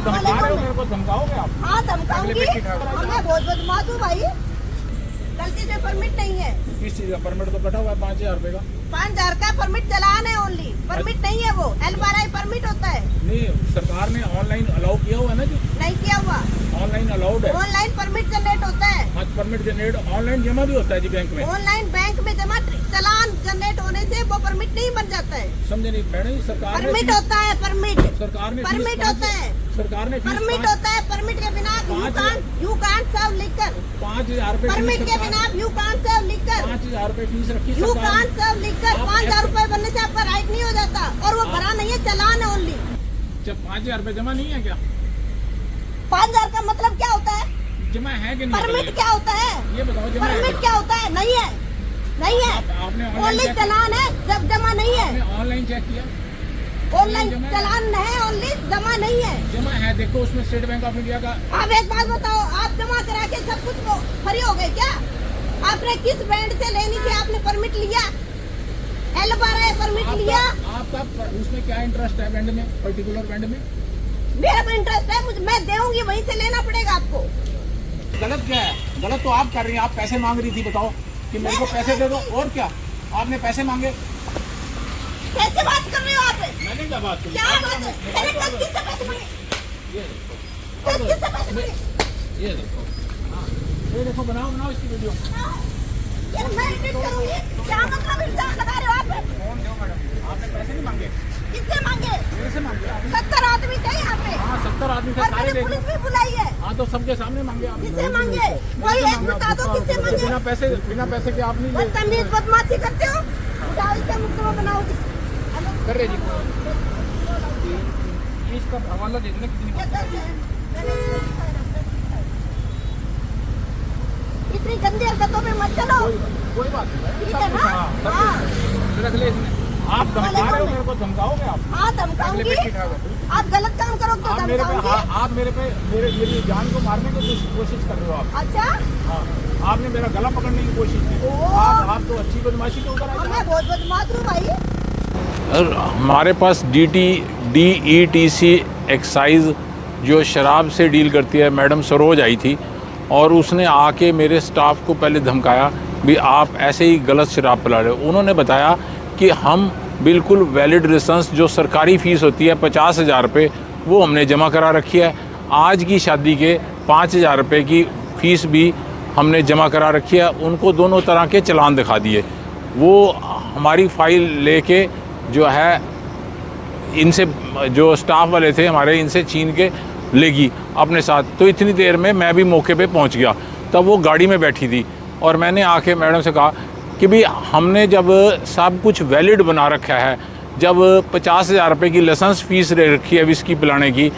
धमका रहे हो मेरे को, धमकाओगे आप? हाँ धमकाऊंगी, मैं बहुत बदमाश हूँ भाई, गलती से परमिट नहीं है। किस चीज का परमिट तो कटा हुआ है 5,000 रुपए का। 5,000 का परमिट चलान है ओनली, परमिट नहीं है वो, L12I परमिट होता है। नहीं, सरकार ने ऑनलाइन अलाउ किया हुआ है ना जी? नहीं किया हुआ, ऑनलाइन अलाउड है। ऑनलाइन परमिट जनरेट होता है। हाँ, परमिट जनरेट ऑनलाइन जमा भी होता है जी बैंक में। ऑनलाइन बैंक में जमा, चलान जनरेट होने से वो परमिट नहीं बन जाता है। समझे नहीं मैडम, सरकार ने परमिट होता है, परमिट, सरकार ने परमिट होता है, सरकार ने परमिट होता है। परमिट के बिना यू कांट सर्व लिकर, 5,000 रुपए, परमिट के बिना यू कांट सर्व लिकर, 5,000 रुपए फीस रखी यू सरकार ने। कांट सर्व लिकर 5,000 रुपए बनने से आपका राइट नहीं हो जाता, और वो भरा नहीं है, चलान है ओनली। जब 5,000 रुपए जमा नहीं है क्या? 5,000 का मतलब क्या होता है? जमा है कि नहीं? परमिट क्या होता है ये बताओ, जमा है परमिट क्या होता है? नहीं है, नहीं है, आपने ओनली चलान है, जब जमा नहीं है। ऑनलाइन चेक किया? ऑनलाइन चलान है ओनली, जमा नहीं है। जमा है, देखो उसमें स्टेट बैंक ऑफ इंडिया का। आप एक बात बताओ, आप जमा करा के सब कुछ फ्री हो गए क्या? आपने किस बैंड से लेनी थी? आपने परमिट लिया, L12I परमिट लिया। आपका उसमें क्या इंटरेस्ट है बैंड में, पर्टिकुलर बैंड में? मेरा इंटरेस्ट है, मुझे मैं दूंगी, वहीं से लेना पड़ेगा आपको। गलत क्या है? गलत तो आप कर रही हैं, आप पैसे मांग रही थी, बताओ कि मेरे को पैसे दे दो, और क्या आपने पैसे मांगे? कैसे बात कर रहे हो आप? मैंने क्या बात की? क्या बात है? मैंने कल किससे पैसे मांगे? कल किससे पैसे मांगे? ये देखो, बनाओ बनाओ इसकी वीडियो। यार मैं एडिट करूंगी, क्या मतलब इल्जाम लगा रहे हो आप? फोन दो मैडम, आपने पैसे नहीं मांगे? किससे मांगे? मेरे से मांगे आपने? 70 आदमी थे यहाँ पे। हाँ, 70 आदमी थे, और सारे मैंने देख लो। पुलिस भी बुलाई है। हाँ, तो सबके सामने मांगे आप? किससे मांगे? वही एक बता दो, किससे मांगे? बिना पैसे के आप नहीं ले बदतमीज बदमाशी करते हो, उठाओ इसका मुकदमा बनाओ जी। कर रहे जी। इसका हवाला दे देना कितनी। इतनी गंदी हरकतों में मत चलो। कोई बात नहीं, ठीक है ना? हाँ। रख ले इसने। आप धमका रहे हो मेरे को, धमकाओगे आप? हाँ धमकाऊंगी, आप गलत काम करोगे तो आप मेरे पे धमकाऊंगी। आप मेरी जान को मारने की कोशिश कर रहे हो आप। अच्छा, हाँ, आपने मेरा गला पकड़ने की कोशिश की। आप तो अच्छी बदमाशी के ऊपर आए। मैं बहुत बदमाश हूँ भाई। हमारे पास DETC एक्साइज जो शराब से डील करती है, मैडम सरोज आई थी, और उसने आके मेरे स्टाफ को पहले धमकाया भी आप ऐसे ही गलत शराब पिला रहे हो। उन्होंने बताया कि हम बिल्कुल वैलिड लाइसेंस जो सरकारी फ़ीस होती है 50,000 रुपये, वो हमने जमा करा रखी है। आज की शादी के 5,000 रुपये की फ़ीस भी हमने जमा करा रखी है। उनको दोनों तरह के चालान दिखा दिए। वो हमारी फ़ाइल लेके जो है इनसे, जो स्टाफ वाले थे हमारे, इनसे छीन के लेगी अपने साथ। तो इतनी देर में मैं भी मौके पे पहुंच गया। तब वो गाड़ी में बैठी थी और मैंने आके मैडम से कहा कि भाई हमने जब सब कुछ वैलिड बना रखा है, जब 50,000 रुपये की लाइसेंस फ़ीस ले रखी है विस्की पिलाने की,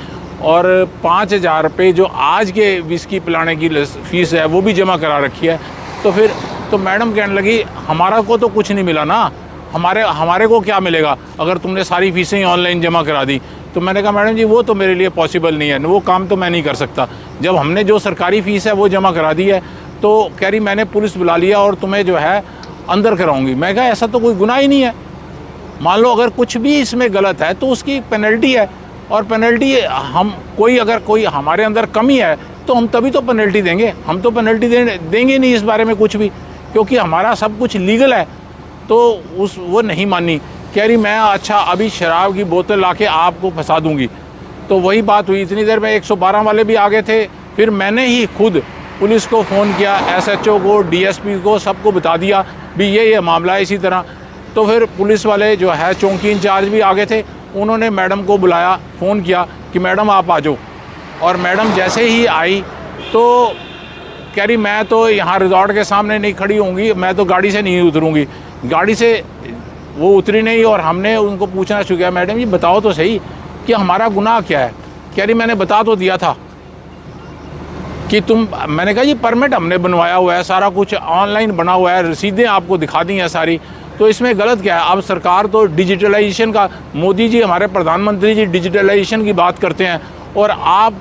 और 5,000 रुपये जो आज के विस्की पिलाने की फ़ीस है वो भी जमा करा रखी है, तो फिर तो मैडम कहने लगी हमारा को तो कुछ नहीं मिला ना, हमारे को क्या मिलेगा अगर तुमने सारी फ़ीसें ही ऑनलाइन जमा करा दी। तो मैंने कहा मैडम जी वो तो मेरे लिए पॉसिबल नहीं है, वो काम तो मैं नहीं कर सकता। जब हमने जो सरकारी फ़ीस है वो जमा करा दी है, तो कह रही मैंने पुलिस बुला लिया और तुम्हें जो है अंदर कराऊंगी। मैं कहा ऐसा तो कोई गुनाह ही नहीं है। मान लो अगर कुछ भी इसमें गलत है तो उसकी पेनल्टी है, और पेनल्टी हम अगर कोई हमारे अंदर कमी है तो हम तभी तो पेनल्टी देंगे। हम तो पेनल्टी देंगे नहीं इस बारे में कुछ भी, क्योंकि हमारा सब कुछ लीगल है। तो वो नहीं मानी, कह रही मैं अच्छा अभी शराब की बोतल लाके आपको फंसा दूंगी। तो वही बात हुई। इतनी देर में 112 वाले भी आ गए थे। फिर मैंने ही खुद पुलिस को फ़ोन किया, SHO को, DSP को, सबको बता दिया भी ये मामला है इसी तरह। तो फिर पुलिस वाले जो है चौकी इंचार्ज भी आ गए थे, उन्होंने मैडम को बुलाया, फ़ोन किया कि मैडम आप आ जाओ। और मैडम जैसे ही आई तो कह रही मैं तो यहाँ रिजॉर्ट के सामने नहीं खड़ी होंगी, मैं तो गाड़ी से नहीं उतरूँगी। गाड़ी से वो उतरी नहीं, और हमने उनको पूछना शुरू किया मैडम जी बताओ तो सही कि हमारा गुनाह क्या है। कह रही मैंने बता तो दिया था कि मैंने कहा जी परमिट हमने बनवाया हुआ है, सारा कुछ ऑनलाइन बना हुआ है, रसीदें आपको दिखा दी हैं सारी, तो इसमें गलत क्या है। अब सरकार तो डिजिटलाइजेशन का, मोदी जी हमारे प्रधानमंत्री जी डिजिटलाइजेशन की बात करते हैं, और आप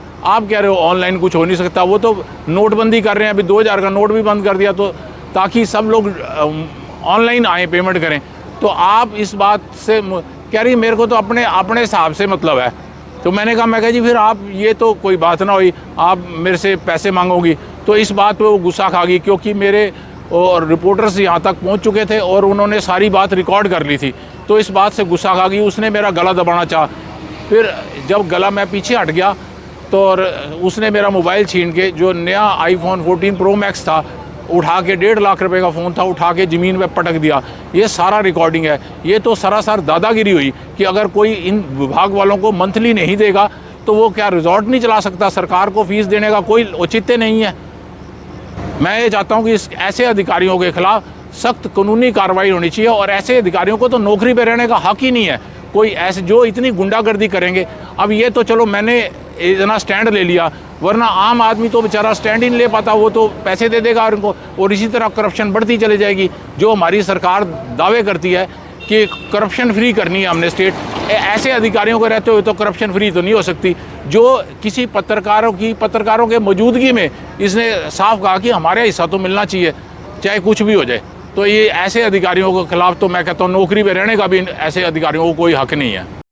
कह रहे हो ऑनलाइन कुछ हो नहीं सकता। वो तो नोटबंदी कर रहे हैं, अभी 2000 का नोट भी बंद कर दिया, तो ताकि सब लोग ऑनलाइन आए पेमेंट करें। तो आप इस बात से कह रही मेरे को तो अपने हिसाब से मतलब है, तो मैंने कहा जी फिर आप ये तो कोई बात ना हुई, आप मेरे से पैसे मांगोगी। तो इस बात पे वो गुस्सा खा गई, क्योंकि मेरे और रिपोर्टर्स यहाँ तक पहुँच चुके थे और उन्होंने सारी बात रिकॉर्ड कर ली थी। तो इस बात से गुस्सा खा गई, उसने मेरा गला दबाना चाहा। फिर जब गला मैं पीछे हट गया तो और उसने मेरा मोबाइल छीन के, जो नया आईफोन 14 प्रो मैक्स था, उठा के 1.5 लाख रुपए का फ़ोन था, उठा के ज़मीन पे पटक दिया। ये सारा रिकॉर्डिंग है। ये तो सरासर दादागिरी हुई कि अगर कोई इन विभाग वालों को मंथली नहीं देगा तो वो क्या रिजॉर्ट नहीं चला सकता? सरकार को फीस देने का कोई औचित्य नहीं है। मैं ये चाहता हूँ कि ऐसे अधिकारियों के खिलाफ सख्त कानूनी कार्रवाई होनी चाहिए और ऐसे अधिकारियों को तो नौकरी पे रहने का हक ही नहीं है। कोई ऐसे जो इतनी गुंडागर्दी करेंगे, अब ये तो चलो मैंने इतना स्टैंड ले लिया, वरना आम आदमी तो बेचारा स्टैंड ही नहीं ले पाता, वो तो पैसे दे देगा उनको, और इसी तरह करप्शन बढ़ती चली जाएगी। जो हमारी सरकार दावे करती है कि करप्शन फ्री करनी है हमने स्टेट, ऐसे अधिकारियों को रहते हुए तो करप्शन फ्री तो नहीं हो सकती। जो किसी पत्रकारों के मौजूदगी में इसने साफ कहा कि हमारा हिस्सा तो मिलना चाहिए चाहे कुछ भी हो जाए। तो ये ऐसे अधिकारियों के खिलाफ तो मैं कहता हूँ नौकरी पे रहने का भी ऐसे अधिकारियों को कोई हक नहीं है।